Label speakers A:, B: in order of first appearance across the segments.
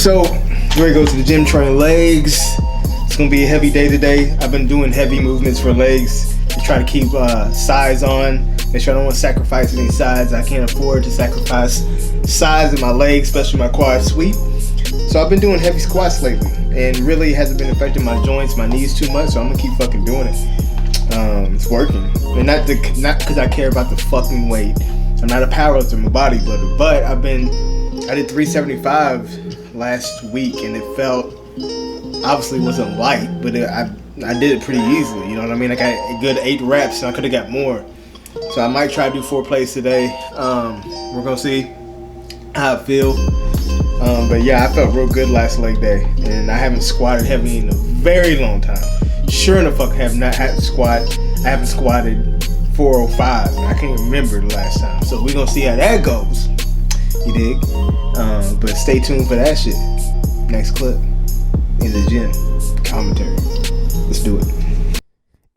A: So, we're gonna go to the gym, train legs. It's gonna be a heavy day today. I've been doing heavy movements for legs to try to keep size on. Make sure I don't want to sacrifice any size. I can't afford to sacrifice size in my legs, especially my quad sweep. So I've been doing heavy squats lately, and really hasn't been affecting my joints, my knees too much. So I'm gonna keep fucking doing it. It's working, and not because I care about the fucking weight. I'm not a powerlifter, I'm a bodybuilder, but I did 375 last week, and it felt obviously wasn't light, but I did it pretty easily. You know what I mean? I got a good 8 reps, and I could have got more. So I might try to do 4 plays today. We're gonna see how I feel. But yeah, I felt real good last leg day, and I haven't squatted heavy in a very long time. Sure in the fuck have not had to squat. I haven't squatted 405. I can't remember the last time. So we're gonna see how that goes. You dig? But stay tuned for that shit. Next clip in the gym commentary. Let's do it.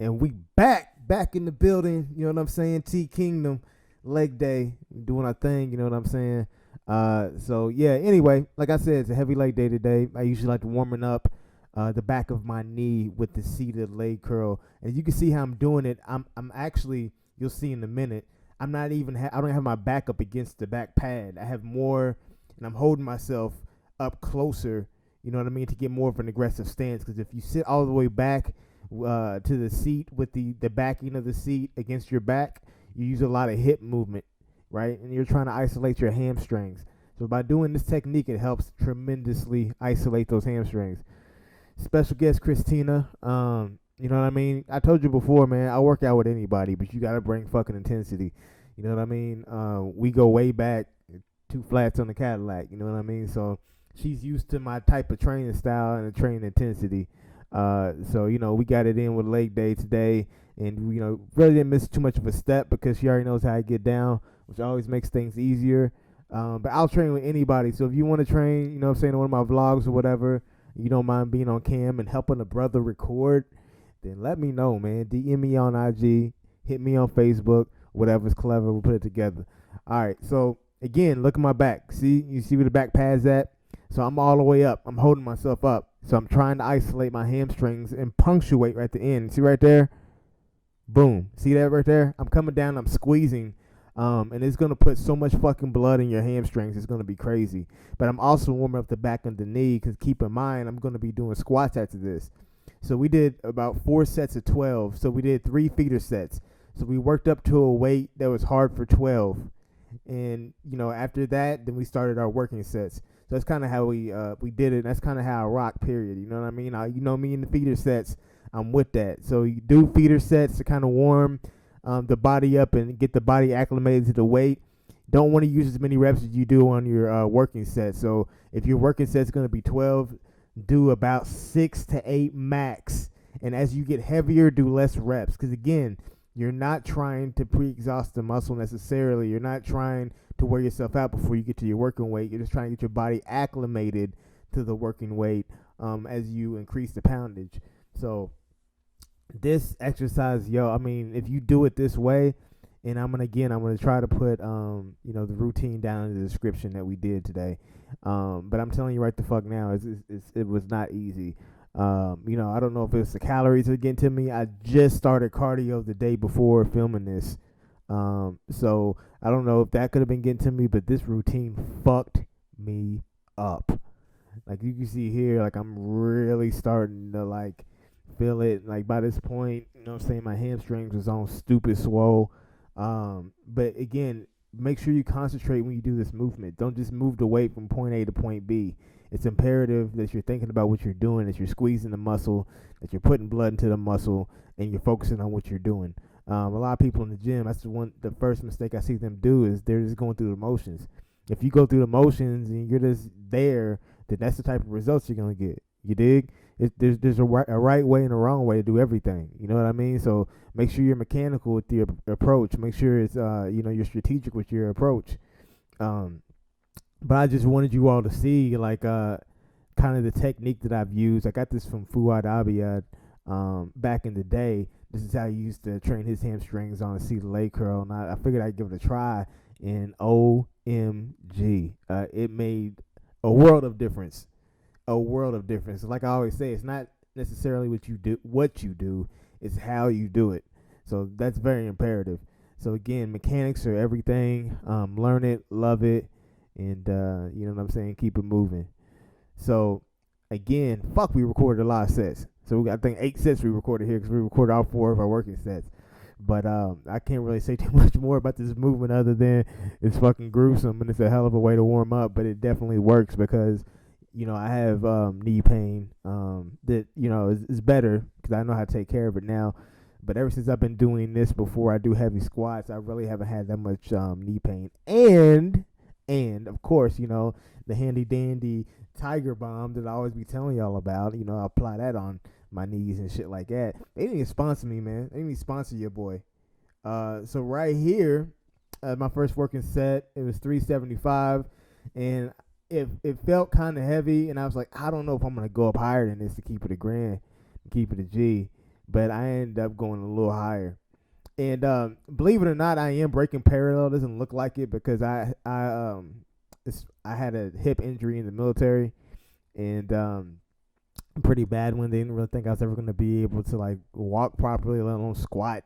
B: And we back in the building. You know what I'm saying? T Kingdom leg day, doing our thing. You know what I'm saying? So yeah. Anyway, like I said, it's a heavy leg day today. I usually like to warming up the back of my knee with the seated leg curl, and you can see how I'm doing it. I'm actually, you'll see in a minute, I'm not even I don't have my back up against the back pad. I have more, and I'm holding myself up closer, you know what I mean, to get more of an aggressive stance. Because if you sit all the way back to the seat with the backing of the seat against your back, you use a lot of hip movement, right? And you're trying to isolate your hamstrings. So by doing this technique, it helps tremendously isolate those hamstrings. Special guest Christina, you know what I mean? I told you before, man, I work out with anybody, but you gotta bring fucking intensity. You know what I mean? We go way back, 2 flats on the Cadillac, you know what I mean? So she's used to my type of training style and the training intensity. So, you know, we got it in with leg day today, and, you know, really didn't miss too much of a step because she already knows how I get down, which always makes things easier. But I'll train with anybody. So if you want to train, you know what I'm saying, in one of my vlogs or whatever, you don't mind being on cam and helping a brother record, then let me know, man. DM me on IG, hit me on Facebook, whatever's clever, we'll put it together. All right, so again, look at my back. See, you see where the back pad's at? So I'm all the way up. I'm holding myself up. So I'm trying to isolate my hamstrings and punctuate right at the end. See right there? Boom. See that right there? I'm coming down, I'm squeezing. And it's going to put so much fucking blood in your hamstrings. It's going to be crazy. But I'm also warming up the back of the knee because keep in mind, I'm going to be doing squats after this. So we did about 4 sets of 12. So we did 3 feeder sets. So we worked up to a weight that was hard for 12. And, you know, after that, then we started our working sets. So that's kind of how we did it. That's kind of how I rock, period. You know what I mean? You know me in the feeder sets, I'm with that. So you do feeder sets to kind of warm the body up and get the body acclimated to the weight. Don't want to use as many reps as you do on your working set. So if your working set's going to be 12, do about 6 to 8 max. And as you get heavier, do less reps. Because again, you're not trying to pre-exhaust the muscle necessarily. You're not trying to wear yourself out before you get to your working weight. You're just trying to get your body acclimated to the working weight as you increase the poundage. So this exercise, I mean, if you do it this way, and I'm gonna try to put you know, the routine down in the description that we did today. But I'm telling you right the fuck now, it was not easy. You know, I don't know if it's the calories are getting to me. I just started cardio the day before filming this. So I don't know if that could have been getting to me, but this routine fucked me up. Like you can see here, like I'm really starting to like feel it. Like by this point, you know what I'm saying, my hamstrings was on stupid swole. But again, make sure you concentrate when you do this movement. Don't just move the weight from point A to point B. It's imperative that you're thinking about what you're doing, that you're squeezing the muscle, that you're putting blood into the muscle, and you're focusing on what you're doing. A lot of people in the gym, that's the first mistake I see them do is they're just going through the motions. If you go through the motions and you're just there, then that's the type of results you're going to get. You dig? There's a right way and a wrong way to do everything. You know what I mean? So make sure you're mechanical with your approach. Make sure it's you know, you're strategic with your approach. But I just wanted you all to see like kind of the technique that I've used. I got this from Fuad Abiyad back in the day. This is how he used to train his hamstrings on a seated leg curl, and I figured I'd give it a try. And OMG, it made a world of difference. a world of difference. Like I always say, it's not necessarily what you do, it's how you do it. So that's very imperative. So again, mechanics are everything. Learn it, love it, and you know what I'm saying. Keep it moving. So again, fuck, we recorded a lot of sets. So we got, I think, 8 sets we recorded here because we recorded all 4 of our working sets. But I can't really say too much more about this movement other than it's fucking gruesome and it's a hell of a way to warm up. But it definitely works because I have knee pain that is better because I know how to take care of it now. But ever since I've been doing this before I do heavy squats, I really haven't had that much knee pain. And of course, the handy dandy Tiger Bomb that I always be telling y'all about. I apply that on my knees and shit like that. They didn't even sponsor me, man. They didn't even sponsor your boy. So right here, my first working set, it was 375, and it felt kind of heavy, and I was like, I don't know if I'm gonna go up higher than this to keep it a grand, keep it a G, but I ended up going a little higher. And believe it or not, I am breaking parallel. It doesn't look like it because I had a hip injury in the military, and pretty bad one. They didn't really think I was ever going to be able to like walk properly, let alone squat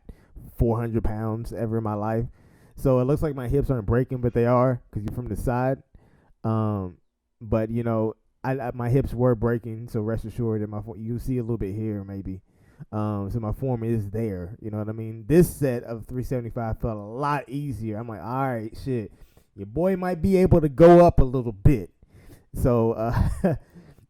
B: 400 pounds ever in my life. So it looks like my hips aren't breaking, but they are because you're from the side. But my hips were breaking, so rest assured that you see a little bit here maybe. So my form is there. You know what I mean? This set of 375 felt a lot easier. I'm like, all right, shit, your boy might be able to go up a little bit. So,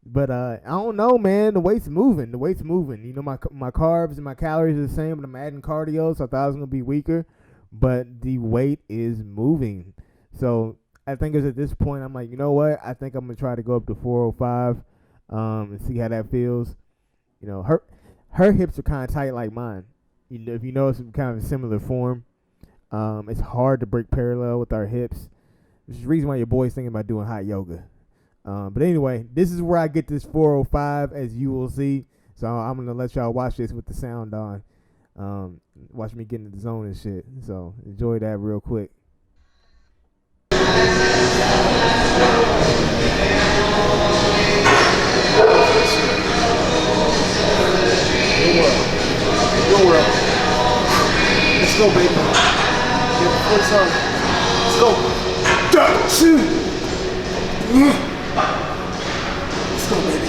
B: but I don't know, man. The weight's moving. My carbs and my calories are the same, but I'm adding cardio, so I thought I was gonna be weaker. But the weight is moving. So I think it's at this point I'm like, you know what? I think I'm gonna try to go up to 405, and see how that feels. Her hips are kind of tight like mine. If you notice, it's kind of a similar form. It's hard to break parallel with our hips, which is the reason why your boy's thinking about doing hot yoga. But anyway, this is where I get this 405, as you will see. So I'm gonna let y'all watch this with the sound on. Watch me get in the zone and shit. So enjoy that real quick.
A: Your world. Let's go, baby. Yeah, before it's on. Let's go. Let's go, baby.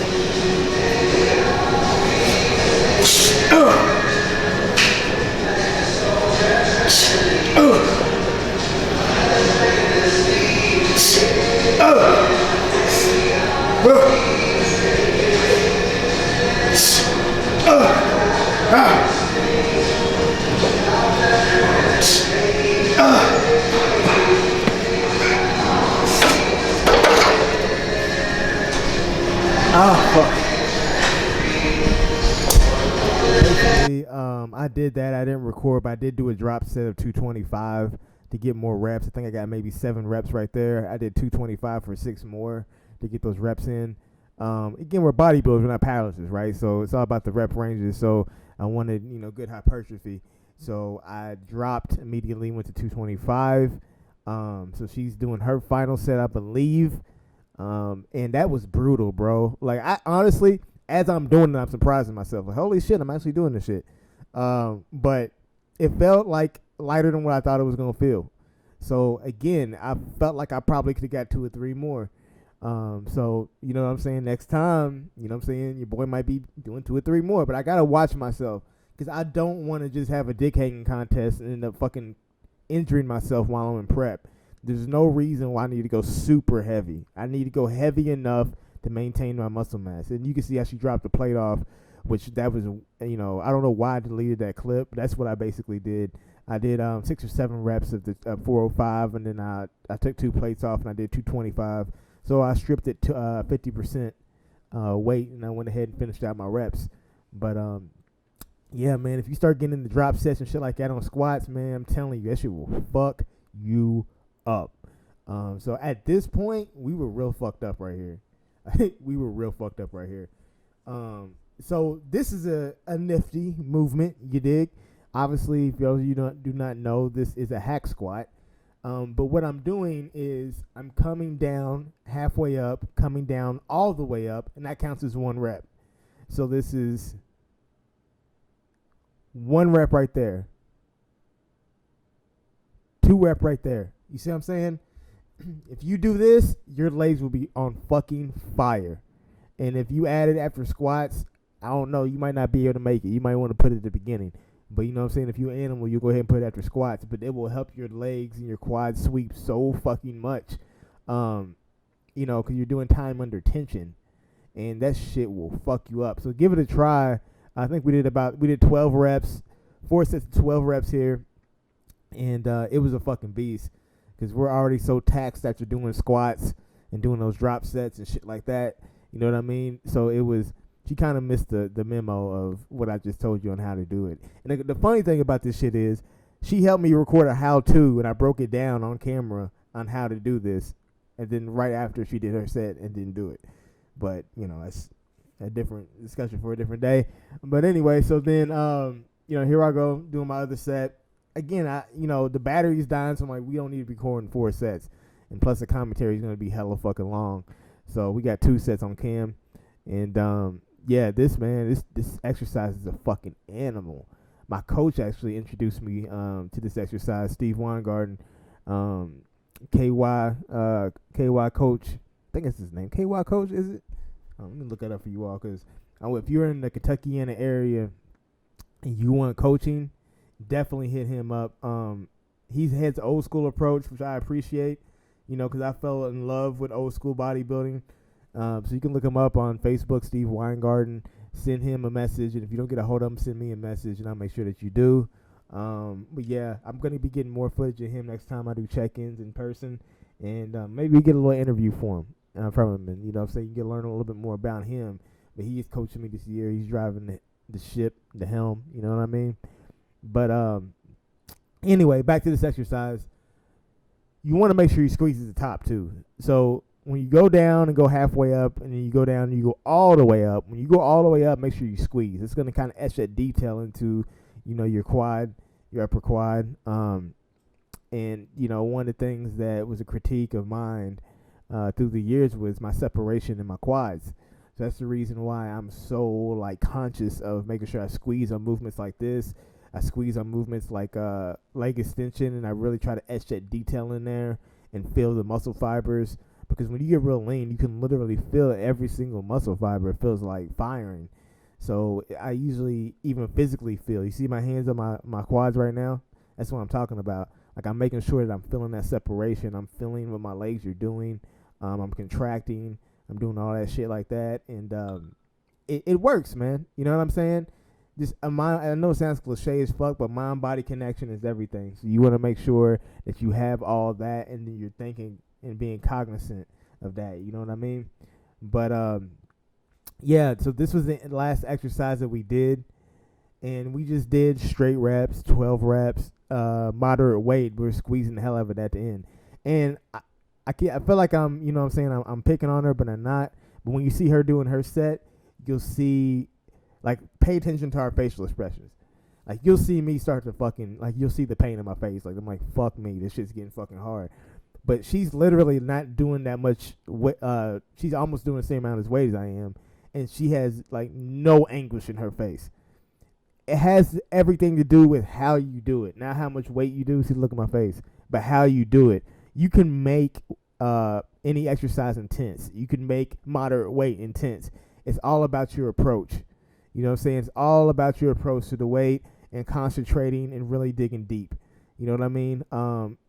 B: I did that. I didn't record, but I did do a drop set of 225 to get more reps. I think I got maybe 7 reps right there. I did 225 for 6 more to get those reps in. Again, we're bodybuilders, we're not powerlifters, right? So it's all about the rep ranges. So I wanted, good hypertrophy. So I dropped immediately, went to 225. So she's doing her final set, I believe. And that was brutal, bro. Like, I honestly, as I'm doing it, I'm surprising myself. Like, holy shit, I'm actually doing this shit. But it felt like lighter than what I thought it was going to feel. So again, I felt like I probably could have got 2 or 3 more. So, you know what I'm saying? Next time, you know what I'm saying? Your boy might be doing 2 or 3 more, but I got to watch myself because I don't want to just have a dick hanging contest and end up fucking injuring myself while I'm in prep. There's no reason why I need to go super heavy. I need to go heavy enough to maintain my muscle mass. And you can see how she dropped the plate off, which that was, I don't know why I deleted that clip. That's what I basically did. I did 6 or 7 reps of the 405, and then I took 2 plates off, and I did 225. So I stripped it to 50% weight, and I went ahead and finished out my reps. But yeah, man, if you start getting in the drop sets and shit like that on squats, man, I'm telling you, that shit will fuck you up. So at this point, we were real fucked up right here. We were real fucked up right here. So this is a nifty movement, you dig? Obviously, if you do not know, this is a hack squat. But what I'm doing is I'm coming down halfway up, coming down all the way up, and that counts as 1 rep. So this is 1 rep right there, 2 rep right there. You see what I'm saying? If you do this, your legs will be on fucking fire. And if you add it after squats, I don't know, you might not be able to make it. You might want to put it at the beginning. But you know what I'm saying? If you're an animal, you go ahead and put it after squats. But it will help your legs and your quads sweep so fucking much. You know, because you're doing time under tension. And that shit will fuck you up. So give it a try. I think we did 12 reps, 4 sets of 12 reps here. And it was a fucking beast. Because we're already so taxed after doing squats and doing those drop sets and shit like that. You know what I mean? So it was, she kind of missed the memo of what I just told you on how to do it. And the funny thing about this shit is, she helped me record a how-to, and I broke it down on camera on how to do this. And then right after, she did her set and didn't do it. But, you know, that's a different discussion for a different day. But anyway, so then, you know, here I go doing my other set. Again, the battery's dying, so I'm like, we don't need to be recording 4 sets. And plus, the commentary is going to be hella fucking long. So we got 2 sets on cam. And, yeah, this exercise is a fucking animal. My coach actually introduced me to this exercise, Steve Weingarten, KY coach. I think it's his name. KY coach, is it? Let me look that up for you all, because if you're in the Kentuckiana area and you want coaching, definitely hit him up. He has an old school approach, which I appreciate, you know, because I fell in love with old school bodybuilding. So you can look him up on Facebook, Steve Weingarten. Send him a message, and if you don't get a hold of him, send me a message, and I'll make sure that you do. But yeah, I'm going to be getting more footage of him next time I do check-ins in person, and maybe we get a little interview for him from him, and you know what I'm saying, you can learn a little bit more about him. But he is coaching me this year. He's driving the ship, the helm, you know what I mean? But anyway, back to this exercise. You want to make sure you squeeze at the top too. So when you go down and go halfway up, and then you go down and you go all the way up, when you go all the way up, make sure you squeeze. It's going to kind of etch that detail into, you know, your quad, your upper quad. And, you know, one of the things that was a critique of mine through the years was my separation in my quads. So that's the reason why I'm so, like, conscious of making sure I squeeze on movements like this. I squeeze on movements like leg extension, and I really try to etch that detail in there and feel the muscle fibers. Because when you get real lean, you can literally feel every single muscle fiber. It feels like firing. So I usually even physically feel. You see my hands on my quads right now? That's what I'm talking about. Like, I'm making sure that I'm feeling that separation. I'm feeling what my legs are doing. I'm contracting. I'm doing all that shit like that. And it works, man. You know what I'm saying? Just I know it sounds cliche as fuck, but mind-body connection is everything. So you want to make sure that you have all that, and then you're thinking and being cognizant of that. You know what I mean? But yeah, so this was the last exercise that we did, and we just did straight reps, 12 reps, moderate weight. We're squeezing the hell out of it at the end. And I feel like I'm, you know what I'm saying, I'm picking on her, but I'm not. But when you see her doing her set, you'll see, like, pay attention to our facial expressions. Like, you'll see me start to fucking, like, you'll see the pain in my face. Like, I'm like, fuck me, this shit's getting fucking hard. But she's literally not doing that much. She's almost doing the same amount of weight as I am, and she has, like, no anguish in her face. It has everything to do with how you do it, not how much weight you do. See, look at my face, but how you do it. You can make any exercise intense. You can make moderate weight intense. It's all about your approach. You know what I'm saying? It's all about your approach to the weight and concentrating and really digging deep. You know what I mean?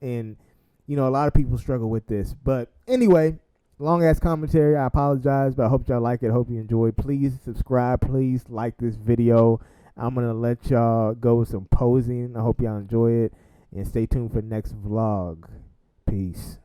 B: And, you know, a lot of people struggle with this. But anyway, long-ass commentary. I apologize, but I hope y'all like it. I hope you enjoy. Please subscribe. Please like this video. I'm going to let y'all go with some posing. I hope y'all enjoy it. And stay tuned for the next vlog. Peace.